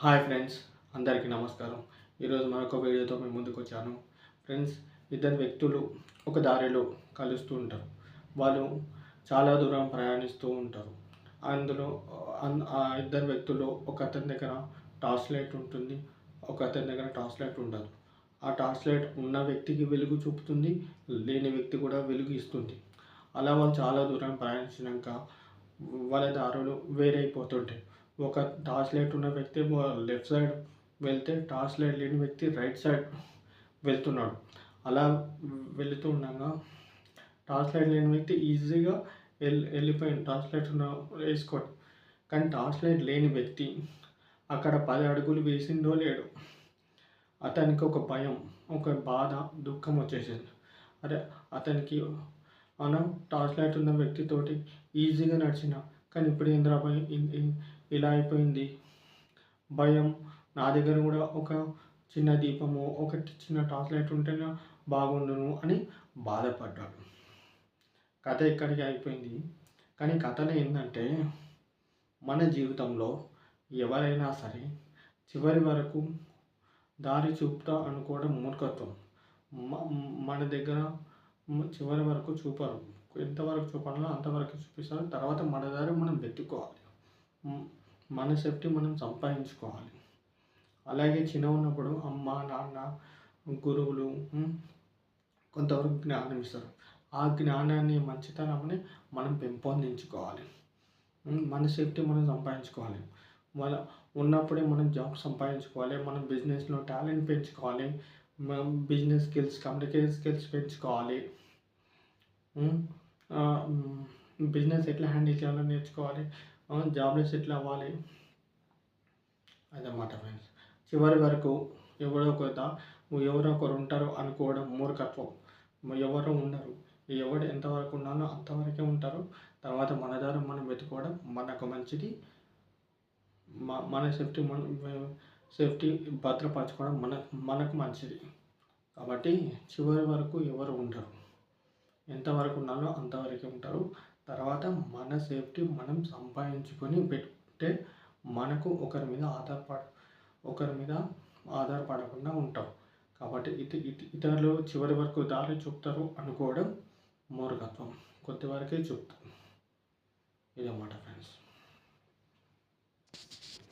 Hi friends, అందరికీ నమస్కారం. ఈరోజు మరొక వీడియోతో మేము ముందుకు వచ్చాను. ఫ్రెండ్స్, ఇద్దరు వ్యక్తులు ఒక దారిలో కలుస్తూ ఉంటారు. వాళ్ళు చాలా దూరం ప్రయాణిస్తూ ఉంటారు. అందులో ఆ ఇద్దరు వ్యక్తుల్లో ఒక అతని దగ్గర టార్చ్ లైట్ ఉంటుంది, ఒక అతని దగ్గర టార్చ్ లైట్ ఉండదు. ఆ టార్చ్ లైట్ ఉన్న వ్యక్తికి వెలుగు చూపుతుంది, లేని వ్యక్తి కూడా వెలుగు ఇస్తుంది. అలా వాళ్ళు చాలా దూరం ప్రయాణించినాక వాళ్ళ దారులు వేరైపోతుంటాయి. ఒక టార్చ్ లైట్ ఉన్న వ్యక్తి లెఫ్ట్ సైడ్ వెళ్తే, టార్చ్ లైట్ లేని వ్యక్తి రైట్ సైడ్ వెళ్తున్నాడు. అలా వెళుతూ ఉండగా టార్చ్ లైట్ లేని వ్యక్తి ఈజీగా వెళ్ళిపోయింది టార్చ్ లైట్ ఉన్న వేసుకోండి. కానీ టార్చ్ లైట్ లేని వ్యక్తి అక్కడ 10 అడుగులు వేసిందో లేడు, అతనికి ఒక భయం, ఒక బాధ, దుఃఖం వచ్చేసింది. అరే, అతనికి మనం టార్చ్ లైట్ ఉన్న వ్యక్తితోటి ఈజీగా నడిచిన, కానీ ఇప్పుడు ఏందిరా భయం, ఇలా అయిపోయింది. భయం, నా దగ్గర కూడా ఒక చిన్న దీపము, ఒకటి చిన్న టార్చ్ లైట్ ఉంటేనే బాగుండును అని బాధపడ్డాడు. కథ ఇక్కడికి అయిపోయింది. కానీ కథలో ఏంటంటే, మన జీవితంలో ఎవరైనా సరే చివరి వరకు దారి చూపుతా అనుకోవడం మూర్ఖత్వం. మన దగ్గర చివరి వరకు చూపరు. ఎంతవరకు చూపాలో అంతవరకు చూపిస్తారు. తర్వాత మన దారి మనం వెతుక్కోవాలి. మన సేఫ్టీ మనం సంపాదించుకోవాలి. అలాగే చిన్న ఉన్నప్పుడు అమ్మ, నాన్న, గురువులు కొంతవరకు జ్ఞానం ఇస్తారు. ఆ జ్ఞానాన్ని, మంచితనాన్ని మనం పెంపొందించుకోవాలి. మన సేఫ్టీ మనం సంపాదించుకోవాలి. మన ఉన్నప్పుడే మనం జాబ్ సంపాదించుకోవాలి. మనం బిజినెస్లో టాలెంట్ పెంచుకోవాలి. మనం బిజినెస్ స్కిల్స్, కమ్యూనికేషన్ స్కిల్స్ పెంచుకోవాలి. బిజినెస్ ఎట్లా హ్యాండిల్ చేయాలో నేర్చుకోవాలి. జాబ్లెస్ ఎట్లా అవ్వాలి, అదన్నమాట ఫ్రెండ్స్. చివరి వరకు ఎవరో ఒకరు ఉంటారు అనుకోవడం మూర్ఖత్వం. ఎవరు ఉండరు. ఎవడు ఎంతవరకు ఉన్నాలో అంతవరకే ఉంటారు. తర్వాత మన దారి మనం వెతుకోవడం మనకు మంచిది. మన సేఫ్టీ భద్రపరచుకోవడం మనకు మంచిది. కాబట్టి చివరి వరకు ఎవరు ఉండరు. ఎంతవరకు ఉన్నాలో అంతవరకే ఉంటారు. తర్వాత మన సేఫ్టీ మనం సంపాదించుకొని పెట్టుకుంటే మనకు ఒకరి మీద ఆధారపడకుండా ఉంటాం. కాబట్టి ఇతరులు చివరి వరకు దారి చూపుతారు అనుకోవడం మూర్ఖత్వం. కొద్ది వరకే చూపుతారు. ఇదన్నమాట ఫ్రెండ్స్.